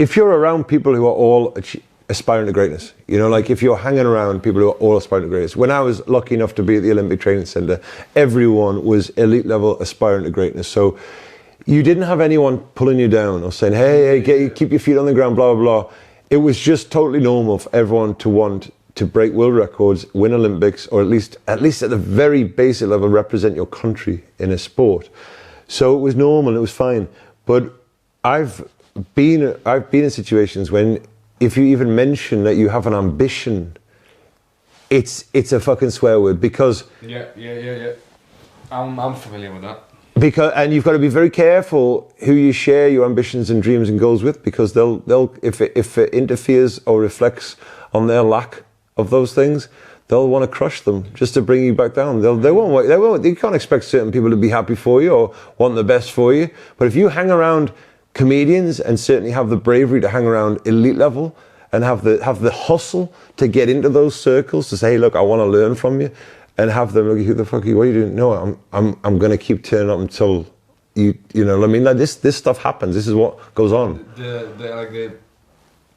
if you're around people who are all aspiring to greatness, you know, like if you're hanging around people who are all aspiring to greatness. When I was lucky enough to be at the Olympic Training Centre, everyone was elite level aspiring to greatness. So you didn't have anyone pulling you down or saying, hey, keep your feet on the ground, blah, blah, blah. It was just totally normal for everyone to want to break world records, win Olympics, or at least at the very basic level, represent your country in a sport. So it was normal, it was fine. But I've been in situations when if you even mention that you have an ambition, it's a fucking swear word, because yeah. I'm familiar with that. And you've got to be very careful who you share your ambitions and dreams and goals with, because they'll if it interferes or reflects on their lack of those things, they'll want to crush them just to bring you back down. They won't. You can't expect certain people to be happy for you or want the best for you. But if you hang around comedians and certainly have the bravery to hang around elite level and have the hustle to get into those circles to say, hey, look, I want to learn from you, and have them look, who the fuck are you? What are you doing? No, I'm going to keep turning up until you know what I mean? Like this stuff happens. This is what goes on.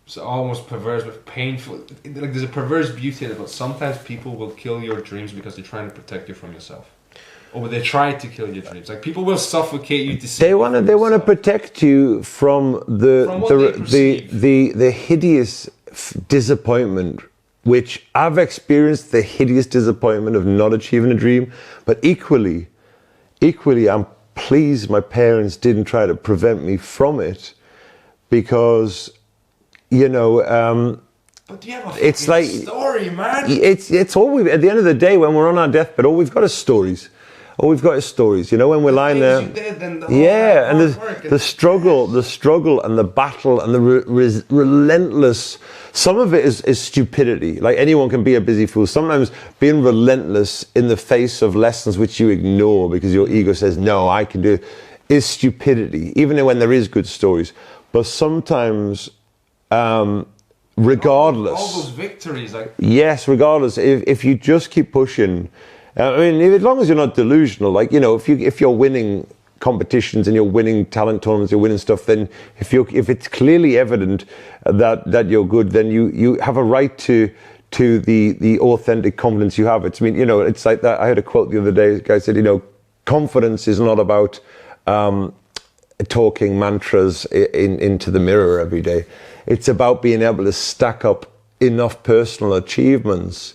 It's almost perverse, but painful. Like there's a perverse beauty in it, but sometimes people will kill your dreams because they're trying to protect you from yourself, or they try to kill your dreams. Like people will suffocate you to see. They want to protect you from the hideous disappointment, which I've experienced, the hideous disappointment of not achieving a dream. But equally, I'm pleased my parents didn't try to prevent me from it, because. You know, but do you have a story, man? It's all we. At the end of the day, when we're on our deathbed, all we've got is stories. All we've got is stories. You know, when we're lying there, and the struggle and the battle and the relentless. Some of it is stupidity. Like anyone can be a busy fool. Sometimes being relentless in the face of lessons which you ignore because your ego says no, I can do it, is stupidity. Even when there is good stories, but sometimes. Regardless, all those victories, like yes, regardless, if you just keep pushing, I mean, as long as you're not delusional, like you know, if you're winning competitions and you're winning talent tournaments, you're winning stuff, then if it's clearly evident that you're good, then you have a right to the authentic confidence you have. It's it's like that. I heard a quote the other day. The guy said, confidence is not about talking mantras into the mirror every day. It's about being able to stack up enough personal achievements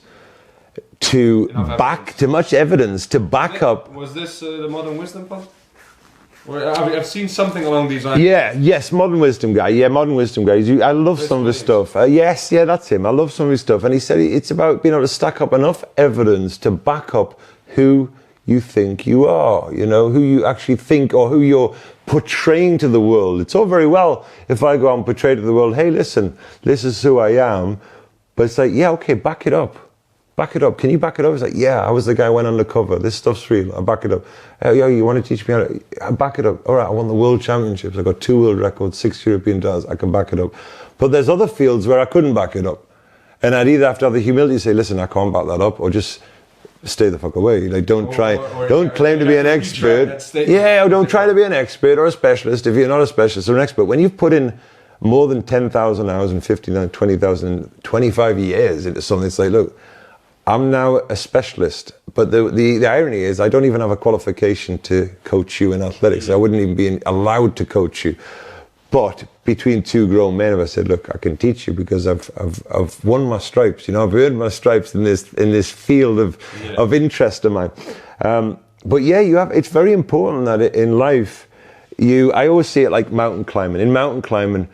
to much evidence to back up. Was this the Modern Wisdom pod? I've seen something along these lines. Yes, Modern Wisdom guy. Yeah, Modern Wisdom guy. I love some of his stuff. That's him. I love some of his stuff. And he said it's about being able to stack up enough evidence to back up who you think you are, who you actually think, or who you're portraying to the world. It's all very well if I go out and portray to the world, hey, listen, this is who I am. But it's like, yeah, okay, back it up. Back it up. Can you back it up? It's like, yeah, I was the guy who went undercover. This stuff's real. I back it up. You want to teach me how to... I back it up. All right, I won the World Championships. I got 2 world records, 6 European titles. I can back it up. But there's other fields where I couldn't back it up. And I'd either have to have the humility to say, listen, I can't back that up, or just stay the fuck away. Like, don't claim to be an expert. Or don't try to be an expert or a specialist if you're not a specialist or an expert. When you've put in more than 10,000 hours and 15, 20,000, 25 years into something, it's like, look, I'm now a specialist. But the irony is I don't even have a qualification to coach you in athletics. I wouldn't even be allowed to coach you. But between 2 grown men, I said, look, I can teach you because I've won my stripes. I've earned my stripes in this field of interest of mine. But yeah, it's very important that in life, I always see it like mountain climbing. In mountain climbing,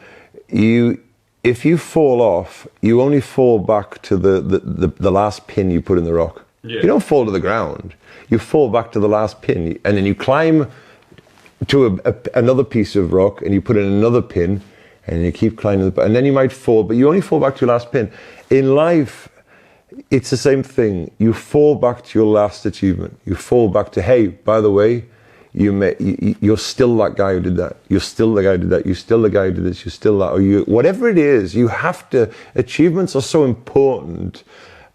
if you fall off, you only fall back to the last pin you put in the rock. Yeah. You don't fall to the ground. You fall back to the last pin, and then you climb to another piece of rock, and you put in another pin, and you keep climbing, and then you might fall, but you only fall back to your last pin. In life, it's the same thing. You fall back to your last achievement. You fall back to, hey, by the way, you're still that guy who did that. You're still the guy who did that. You're still the guy who did this. You're still that. Or whatever it is, you have to. Achievements are so important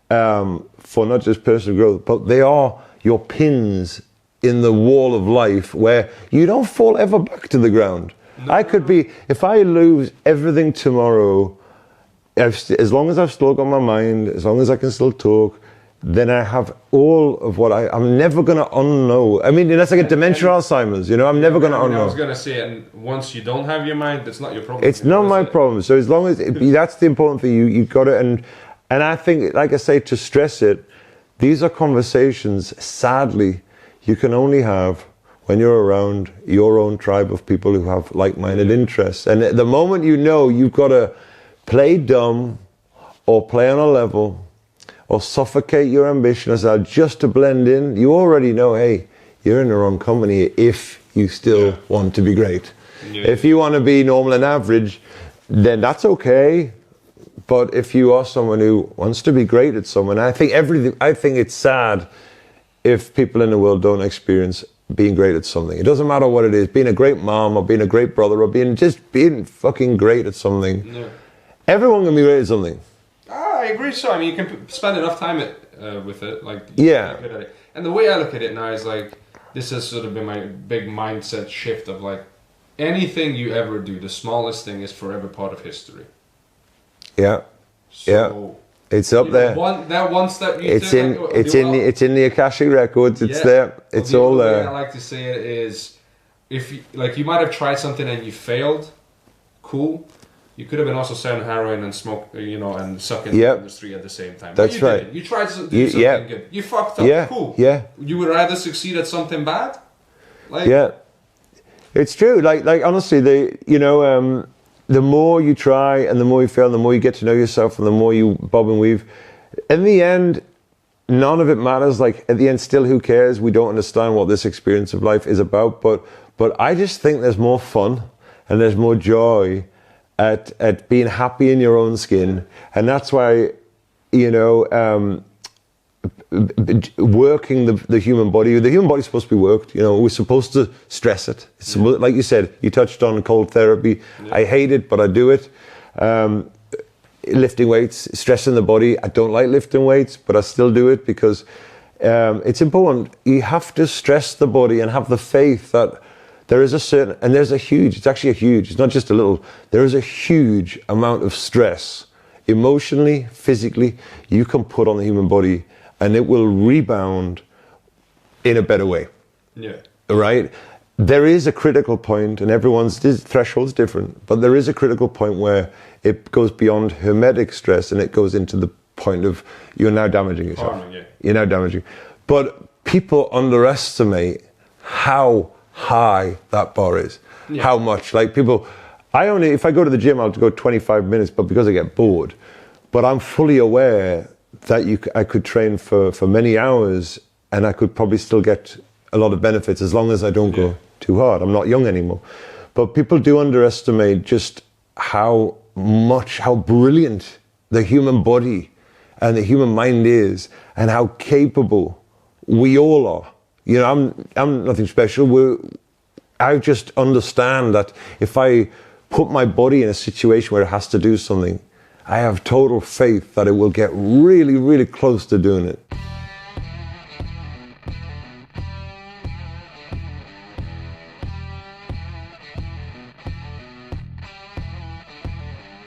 for not just personal growth, but they are your pins in the wall of life where you don't fall ever back to the ground. I could be, if I lose everything tomorrow, as long as I've still got my mind, as long as I can still talk, then I have all of what I'm never going to unknow. I mean, that's like a dementia, Alzheimer's, you know, I'm never going to unknow. I was going to say, and once you don't have your mind, it's not your problem. It's not my problem. So as long as, that's the important thing, you got it. And I think, like I say, to stress it, these are conversations, sadly, you can only have when you're around your own tribe of people who have like-minded interests. And at the moment you know you've got to play dumb or play on a level or suffocate your ambition as just to blend in, you already know, hey, you're in the wrong company if you still want to be great. Yeah. If you want to be normal and average, then that's okay. But if you are someone who wants to be great at something, I think it's sad if people in the world don't experience being great at something. It doesn't matter what it is, being a great mom or being a great brother or being fucking great at something. No. Everyone can be great at something. I agree. So I mean, you can spend enough time with it, like yeah. Good at it. And the way I look at it now is like, this has sort of been my big mindset shift of like, anything you ever do, the smallest thing is forever part of history. Yeah. So, yeah. It's up there. That one step you it's in the Akashic records. It's there. It's all there. The way I like to say it is, if you might have tried something and you failed, cool. You could have been also selling heroin and smoke, and suck in the industry at the same time. That's right. Didn't. You tried to do something good. You fucked up. Yeah. Cool. Yeah. You would rather succeed at something bad? It's true. Like honestly, the more you try and the more you fail, the more you get to know yourself and the more you bob and weave. In the end, none of it matters. Like at the end, still, who cares? We don't understand what this experience of life is about. But I just think there's more fun and there's more joy at being happy in your own skin. And that's why, working the human body. The human body's supposed to be worked. We're supposed to stress it. It's like you said, you touched on cold therapy. Yeah. I hate it, but I do it. Lifting weights, stressing the body. I don't like lifting weights, but I still do it because it's important. You have to stress the body and have the faith that there is it's not just a little, there is a huge amount of stress, emotionally, physically, you can put on the human body and it will rebound in a better way. Yeah. Right? There is a critical point, and everyone's threshold's different, but there is a critical point where it goes beyond hermetic stress and it goes into the point of you're now damaging yourself. You're now damaging. But people underestimate how high that bar is. Yeah. How much. Like people, if I go to the gym, I'll go 25 minutes, but because I get bored. But I'm fully aware that I could train for many hours and I could probably still get a lot of benefits as long as I don't go too hard. I'm not young anymore. But people do underestimate just how brilliant the human body and the human mind is and how capable we all are. I'm nothing special. I just understand that if I put my body in a situation where it has to do something, I have total faith that it will get really, really close to doing it.